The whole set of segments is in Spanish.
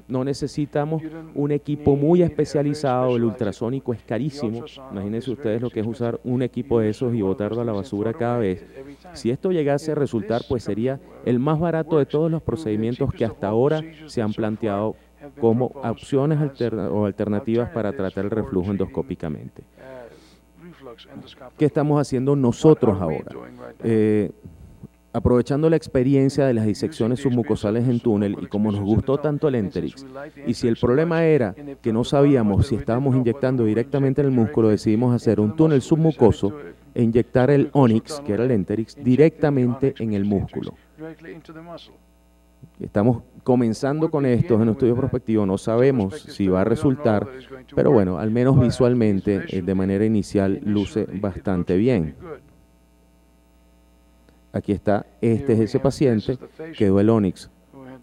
No necesitamos un equipo muy especializado, el ultrasónico es carísimo. Imagínense ustedes lo que es usar un equipo de esos y botarlo a la basura cada vez. Si esto llegase a resultar, pues sería el más barato de todos los procedimientos que hasta ahora se han planteado como opciones o alternativas para tratar el reflujo endoscópicamente. ¿Qué estamos haciendo nosotros ahora? Aprovechando la experiencia de las disecciones submucosales en túnel y como nos gustó tanto el Enterix, y si el problema era que no sabíamos si estábamos inyectando directamente en el músculo, decidimos hacer un túnel submucoso e inyectar el Onyx, que era el Enterix, directamente en el músculo. Estamos comenzando con esto, es un estudio prospectivo, no sabemos si va a resultar, pero bueno, al menos visualmente, de manera inicial, luce bastante bien. Aquí está, este es ese paciente, quedó el Onyx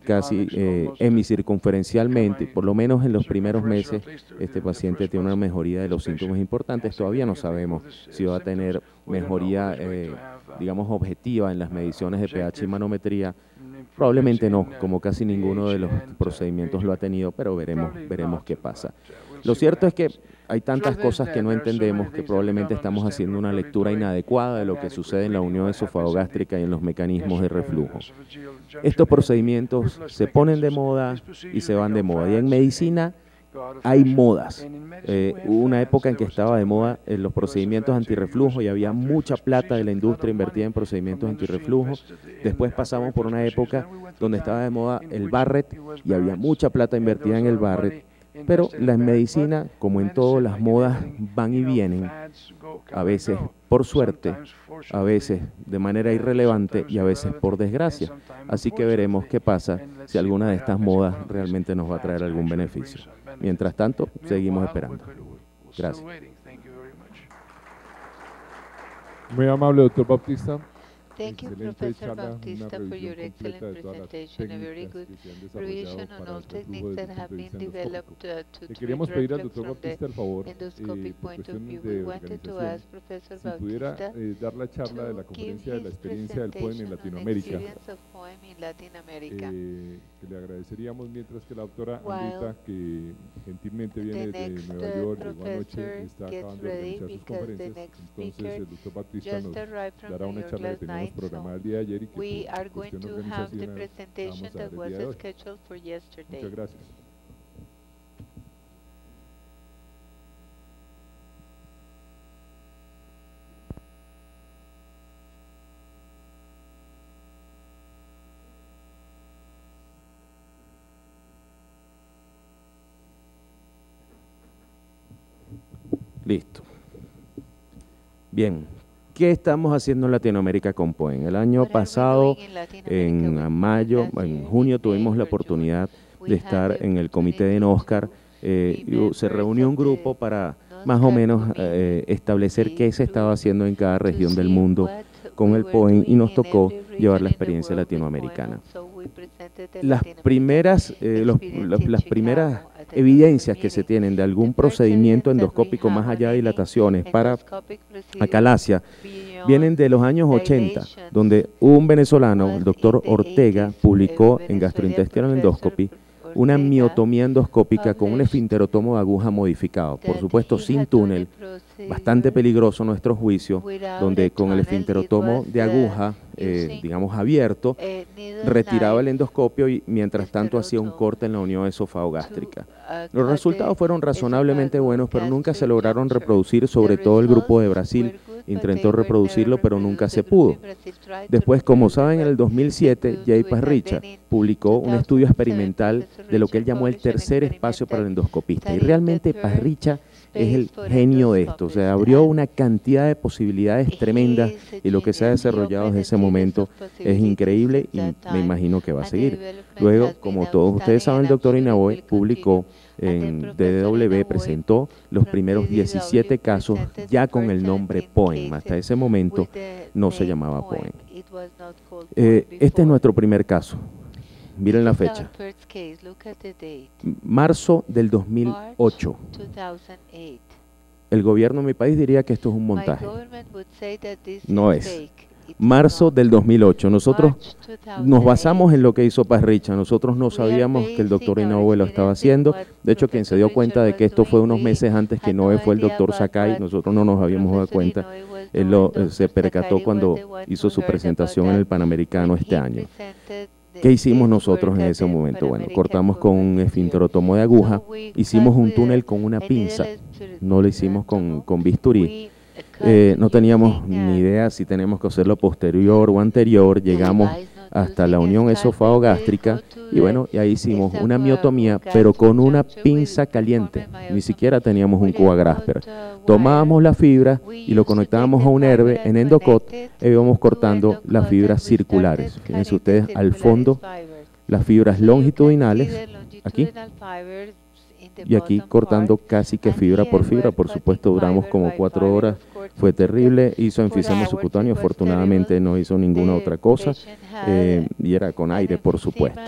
casi hemicircunferencialmente, por lo menos en los primeros meses este paciente tiene una mejoría de los síntomas importantes. Todavía no sabemos si va a tener mejoría, digamos, objetiva en las mediciones de pH y manometría. Probablemente no, como casi ninguno de los procedimientos lo ha tenido, pero veremos qué pasa. Lo cierto es que hay tantas cosas que no entendemos que probablemente estamos haciendo una lectura inadecuada de lo que sucede en la unión esofagogástrica y en los mecanismos de reflujo. Estos procedimientos se ponen de moda y se van de moda. Y en medicina hay modas. Hubo una época en que estaba de moda los procedimientos antirreflujo y había mucha plata de la industria invertida en procedimientos antirreflujo. Después pasamos por una época donde estaba de moda el Barrett y había mucha plata invertida en el Barrett. Pero la medicina, como en todo, las modas van y vienen, a veces por suerte, a veces de manera irrelevante y a veces por desgracia. Así que veremos qué pasa si alguna de estas modas realmente nos va a traer algún beneficio. Mientras tanto, seguimos esperando. Gracias. Muy amable, doctor Bautista. Thank you, Professor Bautista, for your excellent presentation, a very good revision on all techniques that have been developed to treat reflux from the endoscopic point of view. We wanted to ask Professor Bautista dar la charla de la to give conferencia de la his experiencia del POEM en presentation on Latinoamérica. experience of poem in Latin America. Que le agradeceríamos mientras que la doctora While Anita, que gentilmente viene the de next Nueva York, llegó professor anoche, está gets acabando de ready organizar sus because the conferencias, next entonces speaker el doctor Bautista just nos arrived from dará New una York charla que last teníamos night, programada so el día de ayer y que we are por going cuestión to have the organizacional presentation vamos a that dar el was día de hoy. scheduled for yesterday. Muchas gracias. Listo. Bien, ¿qué estamos haciendo en Latinoamérica con POEM? El año pasado, en mayo, en junio, tuvimos la oportunidad de estar en el comité de NOSCAR. Se reunió un grupo para más o menos establecer qué se estaba haciendo en cada región del mundo con el POEM y nos tocó llevar la experiencia latinoamericana. Las primeras evidencias que se tienen de algún procedimiento endoscópico más allá de dilataciones para acalasia vienen de los años 80, donde un venezolano, el doctor Ortega, publicó en Gastrointestinal Endoscopy una miotomía endoscópica con un esfinterotomo de aguja modificado, por supuesto sin túnel, bastante peligroso a nuestro juicio, donde con el esfinterotomo de aguja, digamos abierto, retiraba el endoscopio y mientras tanto hacía un corte en la unión esofagogástrica. Los resultados fueron razonablemente buenos, pero nunca se lograron reproducir, sobre todo el grupo de Brasil intentó reproducirlo, pero nunca se pudo. Después, como saben, en el 2007, Jay Parricha publicó un estudio experimental de lo que él llamó el tercer espacio para el endoscopista. Y realmente Parricha es el genio de esto, o sea, abrió una cantidad de posibilidades tremendas y lo que se ha desarrollado desde ese momento es increíble y me imagino que va a seguir. Luego, como todos ustedes saben, el doctor Inaboe publicó en DDW, presentó los primeros 17 casos ya con el nombre POEM. Hasta ese momento no se llamaba POEM. Este es nuestro primer caso. Miren la fecha. Marzo del 2008. El gobierno de mi país diría que esto es un montaje. No es. Marzo del 2008. Nosotros nos basamos en lo que hizo Paz Richa. Nosotros no sabíamos que el doctor Inoue lo estaba haciendo. De hecho, quien se dio cuenta de que esto fue unos meses antes que Inoue fue el doctor Sakai. Nosotros no nos habíamos dado cuenta. Él se percató cuando hizo su presentación en el Panamericano este año. ¿Qué hicimos nosotros en ese momento? Bueno, cortamos con un esfinterotomo de aguja, hicimos un túnel con una pinza, no lo hicimos con bisturí. No teníamos ni idea si tenemos que hacerlo posterior o anterior, llegamos hasta la unión esófago-gástrica y bueno, y ahí hicimos una miotomía, pero con una pinza caliente, ni siquiera teníamos un Cuba Grasper. Tomábamos la fibra y lo conectábamos a un herbe en Endocott e íbamos cortando las fibras circulares. Fíjense ustedes al fondo las fibras longitudinales, aquí, y aquí cortando casi que fibra por fibra. Por supuesto duramos como 4 horas, fue terrible, hizo enfisema subcutáneo, afortunadamente no hizo ninguna otra cosa y era con aire, por supuesto.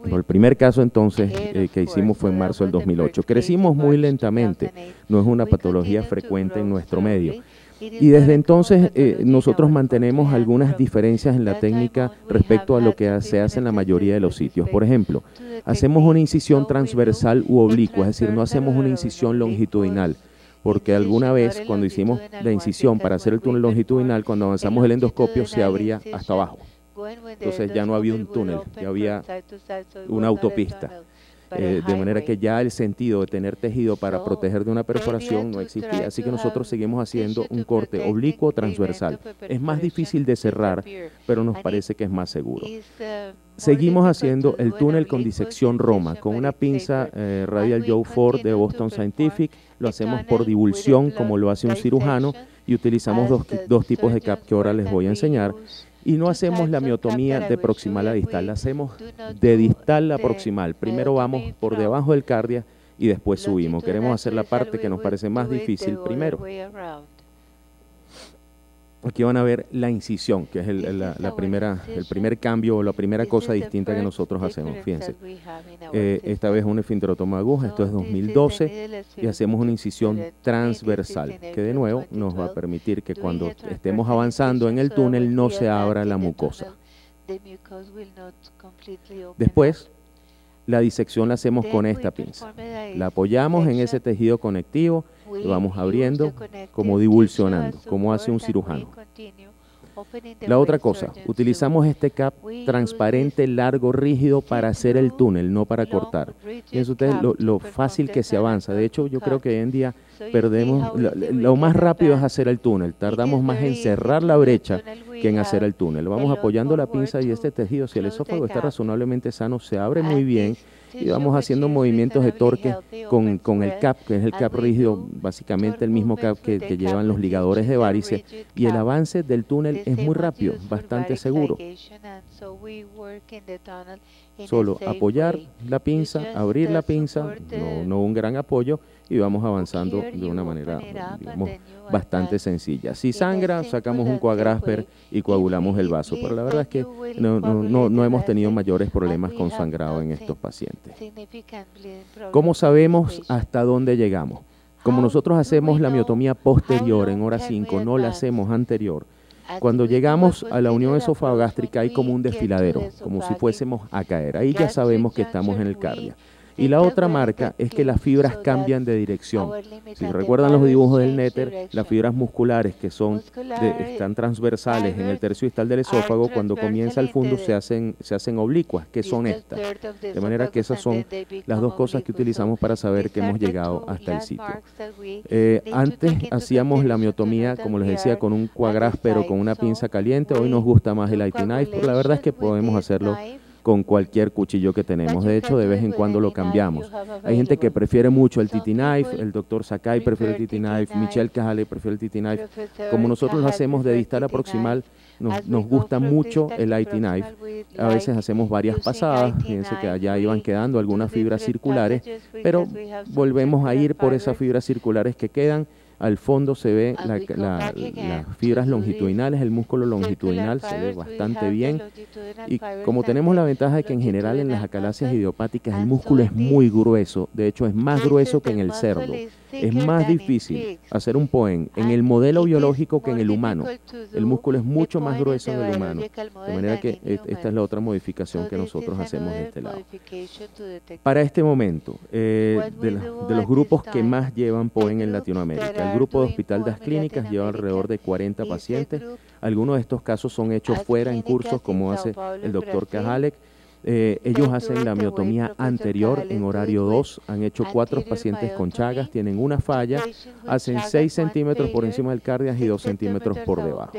Pero el primer caso entonces que hicimos fue en marzo del 2008. Crecimos muy lentamente, no es una patología frecuente en nuestro medio. Y desde entonces nosotros mantenemos algunas diferencias en la técnica respecto a lo que se hace en la mayoría de los sitios. Por ejemplo, hacemos una incisión transversal u oblicua, es decir, no hacemos una incisión longitudinal, porque alguna vez cuando hicimos la incisión para hacer el túnel longitudinal, cuando avanzamos el endoscopio se abría hasta abajo. Entonces ya no había un túnel, ya había una autopista. De manera que ya el sentido de tener tejido para proteger de una perforación no existía, así que nosotros seguimos haciendo un corte oblicuo transversal. Es más difícil de cerrar, pero nos parece que es más seguro. Seguimos haciendo el túnel con disección Roma, con una pinza Radial Joe Ford de Boston Scientific, lo hacemos por divulsión como lo hace un cirujano y utilizamos dos tipos de cap que ahora les voy a enseñar. Y no hacemos la miotomía de proximal a distal, la hacemos de distal a proximal. Primero vamos por debajo del cardia y después subimos. Queremos hacer la parte que nos parece más difícil primero. Aquí van a ver la incisión, que es el primer cambio o la primera cosa distinta que nosotros hacemos. Fíjense, esta vez un esfinterotomo de aguja, esto es 2012, y hacemos una incisión transversal, que de nuevo nos va a permitir que cuando estemos avanzando en el túnel no se abra la mucosa. Después, la disección la hacemos con esta pinza. La apoyamos en ese tejido conectivo y vamos abriendo como divulsionando, como hace un cirujano. La otra cosa, utilizamos este cap transparente, largo, rígido para hacer el túnel, no para cortar. Fíjense ustedes lo fácil que se avanza. De hecho, yo creo que hoy en día perdemos, lo más rápido es hacer el túnel. Tardamos más en cerrar la brecha que en hacer el túnel. Vamos apoyando la pinza y este tejido, si el esófago está razonablemente sano, se abre muy bien. Y vamos haciendo movimientos de torque con el cap, que es el cap rígido, básicamente el mismo cap que llevan los ligadores de varice, y el avance del túnel es muy rápido, bastante seguro. Solo apoyar la pinza, abrir la pinza, no un gran apoyo, y vamos avanzando de una manera, digamos, bastante sencilla. Si sangra, sacamos un coagrasper y coagulamos el vaso, pero la verdad es que no hemos tenido mayores problemas con sangrado en estos pacientes. ¿Cómo sabemos hasta dónde llegamos? Como nosotros hacemos la miotomía posterior en hora 5, no la hacemos anterior. Cuando llegamos a la unión esófago-gástrica hay como un desfiladero, como si fuésemos a caer. Ahí ya sabemos que estamos en el cardia. Y la otra marca es que las fibras cambian de dirección. Si recuerdan los dibujos del Netter, las fibras musculares que están transversales en el tercio distal del esófago, cuando comienza el fundus se hacen oblicuas, que son estas. De manera que esas son las dos cosas que utilizamos para saber que hemos llegado hasta el sitio. Antes hacíamos la miotomía, como les decía, con un coagrasper o con una pinza caliente. Hoy nos gusta más el IT knife, pero la verdad es que podemos hacerlo con cualquier cuchillo que tenemos. De hecho, de vez en cuando lo cambiamos. Hay gente que prefiere mucho el TT Knife, el doctor Sakai prefiere el TT Knife, Michelle Cajale prefiere el TT Knife. Como nosotros lo hacemos de distal a proximal, nos gusta mucho el IT Knife. A veces hacemos varias pasadas, fíjense que allá iban quedando algunas fibras circulares, pero volvemos a ir por esas fibras circulares que quedan. Al fondo se ve las fibras longitudinales, el músculo longitudinal se ve bastante bien. Y como tenemos la ventaja de que en general en las acalasias idiopáticas el músculo es muy grueso, de hecho es más grueso que en el cerdo. Es más difícil hacer un POEM en el modelo biológico que en el humano. El músculo es mucho más grueso en el humano. De manera que esta es la otra modificación que nosotros hacemos de este lado. Para este momento, de los grupos que más llevan POEM en Latinoamérica, el grupo de Hospital Das Clínicas lleva alrededor de 40 pacientes. Algunos de estos casos son hechos fuera en cursos, como hace el doctor Kajalek. Ellos hacen la miotomía anterior en horario 2, han hecho 4 pacientes con Chagas, tienen una falla, hacen 6 centímetros por encima del cardias y 2 centímetros por debajo.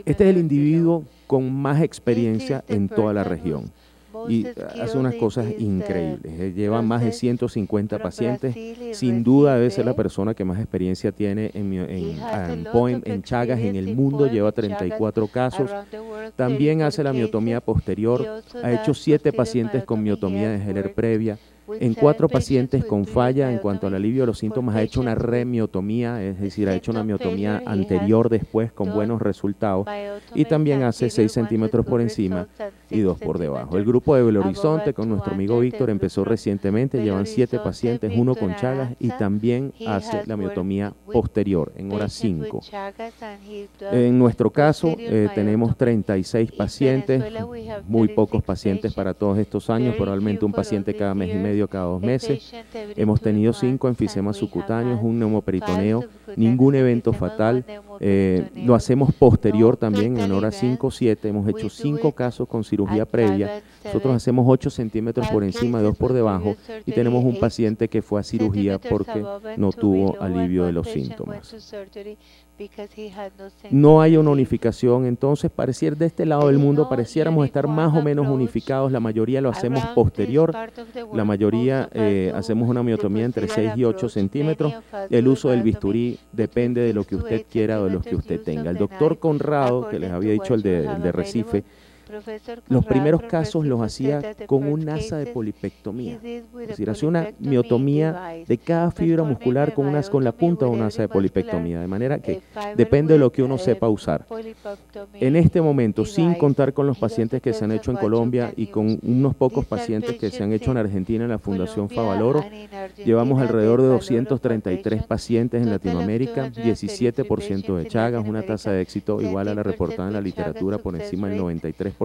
Este es el individuo con más experiencia en toda la región y hace unas cosas increíbles. Lleva más de 150 pacientes, sin duda debe ser la persona que más experiencia tiene en POEM, en Chagas en el mundo, lleva 34 casos. También hace la miotomía posterior, ha hecho 7 pacientes con miotomía de Heller previa, en 4 pacientes con falla en cuanto al alivio de los síntomas ha hecho una remiotomía, es decir, ha hecho una miotomía anterior después con buenos resultados, y también hace 6 centímetros por encima y 2 por debajo. El grupo de Belo Horizonte con nuestro amigo Víctor empezó recientemente, llevan 7 pacientes, 1 con Chagas, y también hace la miotomía posterior en hora 5. En nuestro caso tenemos 36 pacientes, muy pocos pacientes para todos estos años, probablemente un paciente cada mes y medio, cada 2 meses. Hemos tenido 5 enfisemas subcutáneos, un neumoperitoneo, ningún evento fatal. Lo hacemos posterior también en hora 5-7. Hemos hecho 5 casos con cirugía previa. Nosotros hacemos 8 centímetros por encima, 2 por debajo, y tenemos un paciente que fue a cirugía porque no tuvo alivio de los síntomas. No hay una unificación, entonces pareciera de este lado del mundo pareciéramos estar más o menos unificados. La mayoría lo hacemos posterior, la mayoría hacemos una miotomía entre 6 y 8 centímetros. El uso del bisturí depende de lo que usted quiera o de lo que usted tenga. El doctor Conrado, que les había dicho el de Recife, los primeros casos los hacía con un asa de polipectomía, es decir, hacía una miotomía de cada fibra muscular con la punta de un asa de polipectomía, de manera que depende de lo que uno sepa usar. En este momento, sin contar con los pacientes que se han hecho en Colombia y con unos pocos pacientes que se han hecho en Argentina en la Fundación Favaloro, llevamos alrededor de 233 pacientes en Latinoamérica, 17% de Chagas, una tasa de éxito igual a la reportada en la literatura por encima del 93%,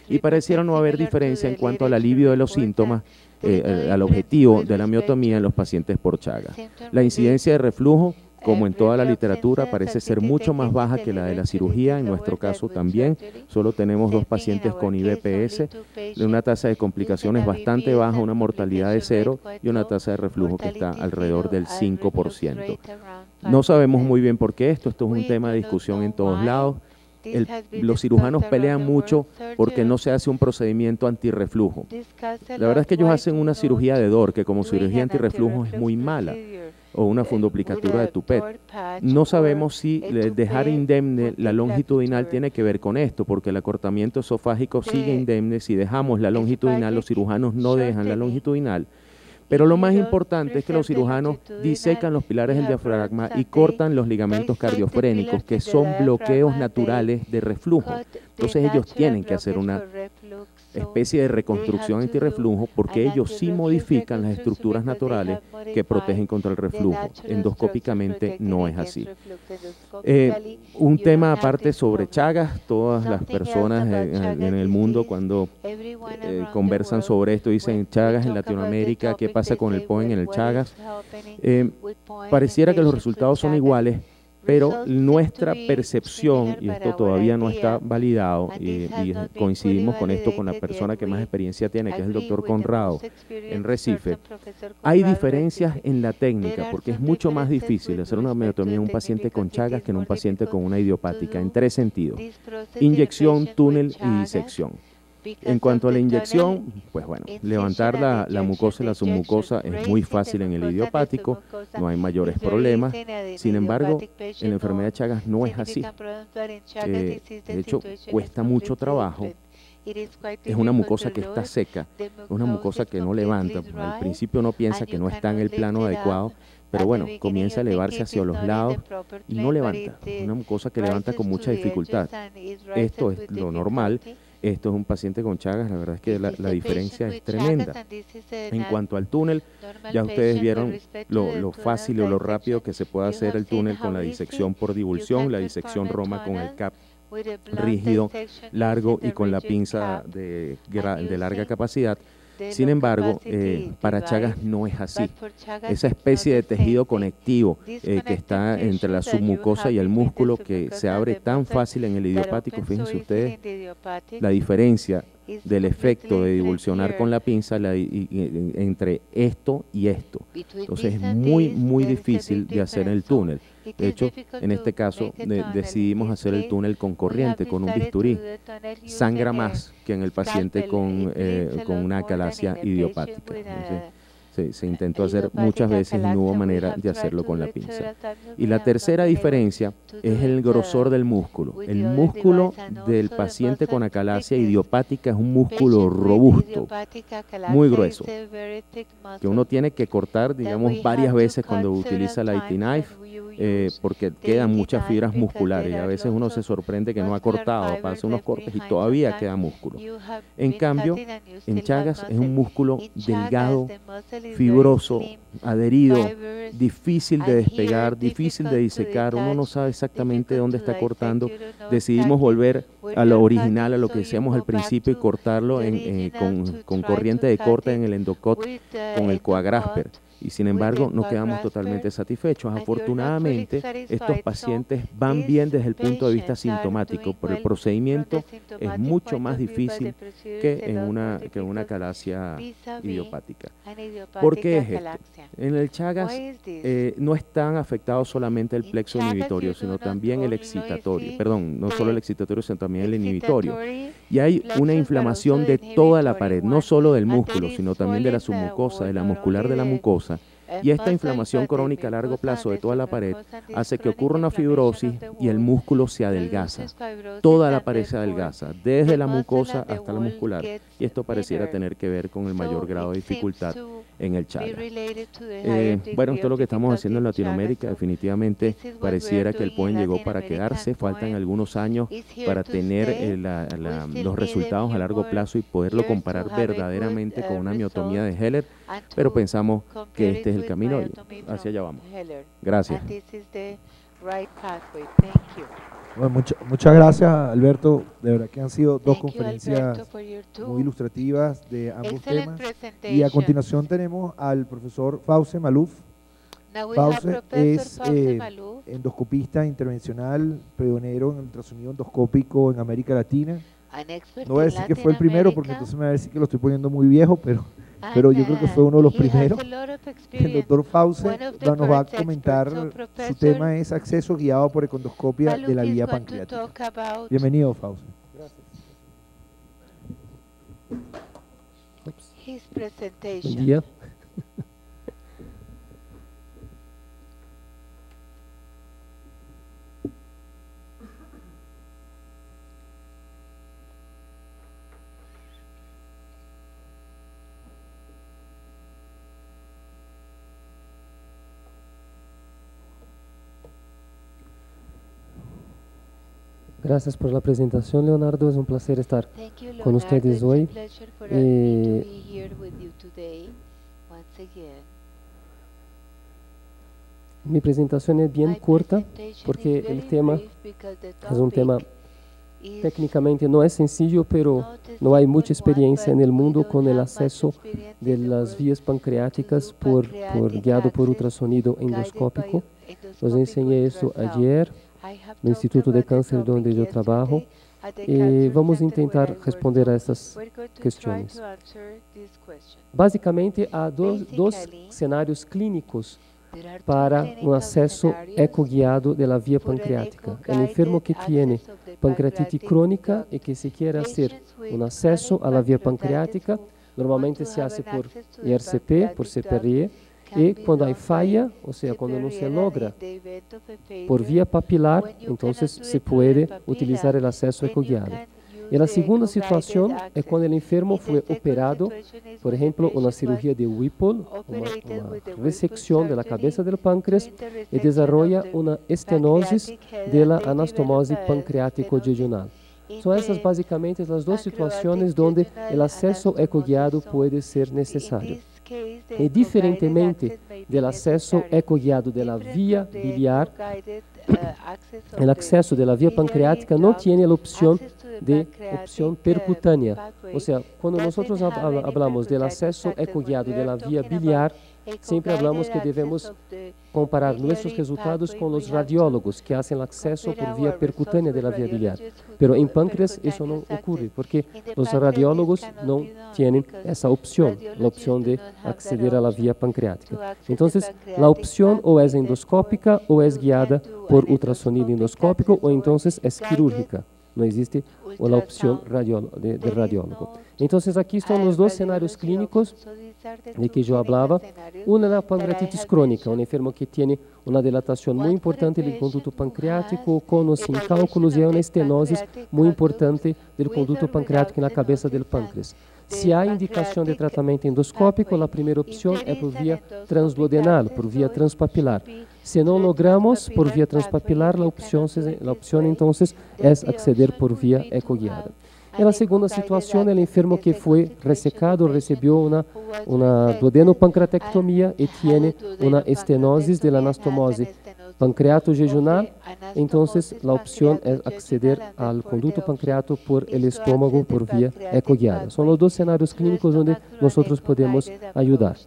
y pareciera no haber diferencia en cuanto al alivio de los síntomas, al objetivo de la miotomía en los pacientes por Chagas. La incidencia de reflujo, como en toda la literatura, parece ser mucho más baja que la de la cirugía. En nuestro caso también, solo tenemos 2 pacientes con IBPS, de una tasa de complicaciones bastante baja, una mortalidad de 0 y una tasa de reflujo que está alrededor del 5%. No sabemos muy bien por qué esto es un tema de discusión en todos lados. Los cirujanos pelean mucho porque no se hace un procedimiento antirreflujo. La verdad es que ellos hacen una cirugía de DOR, que como cirugía antirreflujo es muy mala, o una fundoplicatura de Tupet. No sabemos si dejar indemne la longitudinal tiene que ver con esto, porque el acortamiento esofágico sigue indemne. Si dejamos la longitudinal, los cirujanos no dejan la longitudinal. Pero lo más importante es que los cirujanos disecan los pilares del diafragma y cortan los ligamentos cardiofrénicos, que son bloqueos naturales de reflujo. Entonces ellos tienen que hacer una especie de reconstrucción antirreflujo, porque ellos sí modifican las estructuras naturales que protegen contra el reflujo. Endoscópicamente no es así. Un tema aparte sobre Chagas, todas las personas en el mundo cuando conversan sobre esto dicen Chagas en Latinoamérica, ¿qué pasa con el POEM en el Chagas? Pareciera que los resultados son iguales, pero nuestra percepción, y esto todavía no está validado, y coincidimos con esto con la persona que más experiencia tiene, que es el doctor Conrado en Recife, hay diferencias en la técnica, porque es mucho más difícil hacer una miotomía en un paciente con Chagas que en un paciente con una idiopática, en 3 sentidos: inyección, túnel y disección. En cuanto a la inyección, pues bueno, levantar la mucosa y la submucosa es muy fácil en el idiopático, no hay mayores problemas. Sin embargo, en la enfermedad de Chagas no es así. De hecho, cuesta mucho trabajo. Es una mucosa que está seca, es una mucosa que no levanta. Al principio uno piensa que no está en el plano adecuado, pero bueno, comienza a elevarse hacia los lados y no levanta. Es una mucosa que levanta con mucha dificultad. Esto es lo normal. Esto es un paciente con Chagas, la verdad es que la diferencia es tremenda. En cuanto al túnel, ya ustedes vieron lo fácil o lo rápido que se puede hacer el túnel con la disección por divulsión, la disección Roma con el CAP rígido, largo y con la pinza de larga capacidad. Sin embargo, para Chagas no es así. Esa especie de tejido conectivo que está entre la submucosa y el músculo que se abre tan fácil en el idiopático, fíjense ustedes la diferencia del efecto de divulsionar con la pinza entre esto y esto. Entonces es muy difícil de hacer el túnel. De hecho, en este caso decidimos hacer el túnel con corriente, con un bisturí. Sangra más que en el paciente con una acalasia idiopática. Entonces, se intentó hacer muchas veces y no hubo manera de hacerlo con la pinza. Y la tercera diferencia es el grosor del músculo. El músculo del paciente con acalasia idiopática es un músculo robusto, muy grueso, que uno tiene que cortar, digamos, varias veces cuando utiliza la IT knife, porque quedan muchas fibras musculares y a veces uno se sorprende que no ha cortado, pasa unos cortes y todavía queda músculo. En cambio, en Chagas es un músculo delgado, fibroso, adherido, difícil de despegar, difícil de disecar, uno no sabe exactamente dónde está cortando. Decidimos volver a lo original, a lo que decíamos al principio, y cortarlo con corriente de corte en el endocot con el coagrasper. Y sin embargo no quedamos totalmente satisfechos. Afortunadamente estos pacientes van bien desde el punto de vista sintomático, pero el procedimiento es mucho más difícil que en una acalasia idiopática. ¿Por qué es esto? En el Chagas no están afectados solamente el plexo inhibitorio, sino también el excitatorio, perdón, no solo el excitatorio, sino también el inhibitorio. Y hay una inflamación de toda la pared, no solo del músculo, sino también de la submucosa, de la muscular de la mucosa. Y esta inflamación crónica a largo plazo de toda la pared hace que ocurra una fibrosis y el músculo se adelgaza. Toda la pared se adelgaza, desde la mucosa hasta la muscular. Y esto pareciera tener que ver con el mayor grado de dificultad en el Chagas. Bueno, esto es lo que estamos haciendo en Latinoamérica. Definitivamente pareciera que el POEM llegó para quedarse. Faltan algunos años para tener los resultados a largo plazo y poderlo comparar verdaderamente con una miotomía de Heller, pero pensamos que este es el camino y hacia allá vamos. Gracias. Bueno, muchas gracias, Alberto. De verdad que han sido dos conferencias muy ilustrativas de ambos temas. Y a continuación tenemos al profesor Fauze Maluf. Fauze es endoscopista intervencional, pionero en ultrasonido endoscópico en América Latina. No voy a decir que fue el primero porque entonces me va a decir que lo estoy poniendo muy viejo, pero yo creo que fue uno de los primeros. El doctor Fauze nos va a comentar, su tema es acceso guiado por econdoscopia de la vía pancreática. Bienvenido, Fauze. Gracias. Buen día. Gracias por la presentación, Leonardo. Es un placer estar con ustedes hoy. Mi presentación es bien corta porque el tema es un tema técnicamente no es sencillo, pero no hay mucha experiencia en el mundo con el acceso de las vías pancreáticas guiado por ultrasonido endoscópico. Os enseñé esto ayer no Instituto de Cáncer donde yo trabajo y vamos a intentar responder a estas cuestiones. Básicamente hay dos escenarios clínicos para un acceso ecoguiado de la vía pancreática. El enfermo que tiene pancreatitis crónica y que se quiere hacer un acceso a la vía pancreática, normalmente se hace por IRCP, por CPRE, y cuando hay falla, o sea, cuando no se logra por vía papilar, entonces se puede utilizar el acceso ecoguiado. Y la segunda situación es cuando el enfermo fue operado, por ejemplo, una cirugía de Whipple, una resección de la cabeza del páncreas, y desarrolla una estenosis de la anastomosis pancreático-jejunal. Son esas básicamente las dos situaciones donde el acceso ecoguiado puede ser necesario. Y diferentemente del acceso ecoguiado de la vía biliar, el acceso de la vía pancreática no tiene la opción de opción percutánea. O sea, cuando nosotros hablamos del acceso ecoguiado de la vía biliar, siempre hablamos que debemos comparar nuestros resultados con los radiólogos que hacen el acceso por vía percutánea de la vía biliar. Pero en páncreas eso no ocurre porque los radiólogos no tienen esa opción, la opción de acceder a la vía pancreática. Entonces, la opción o es endoscópica o es guiada por ultrasonido endoscópico o entonces es quirúrgica. No existe la opción de radiólogo. Entonces, aquí están los dos escenarios clínicos de que yo hablaba. Una es la pancreatitis crónica, un enfermo que tiene una dilatación muy importante del conducto pancreático, con o sin cálculos, y hay una estenosis muy importante del conducto pancreático en la cabeza del páncreas. Si hay indicación de tratamiento endoscópico, la primera opción es por vía transduodenal, por vía transpapilar. Si no logramos por vía transpapilar, la opción entonces es acceder por vía ecoguiada. En la segunda situación, el enfermo que fue resecado recibió una duodenopancreatectomía y tiene una estenosis de la anastomose pancreato-jejunal, entonces la opción es acceder al conducto pancreato por el estómago por vía ecoguiada. Son los dos escenarios clínicos donde nosotros podemos ayudar.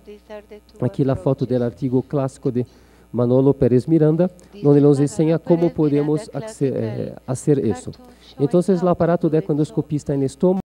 Aquí la foto del artículo clásico de Manolo Pérez Miranda, donde nos enseña cómo podemos hacer eso. Entonces, el aparato de ecoendoscopia está en el estómago.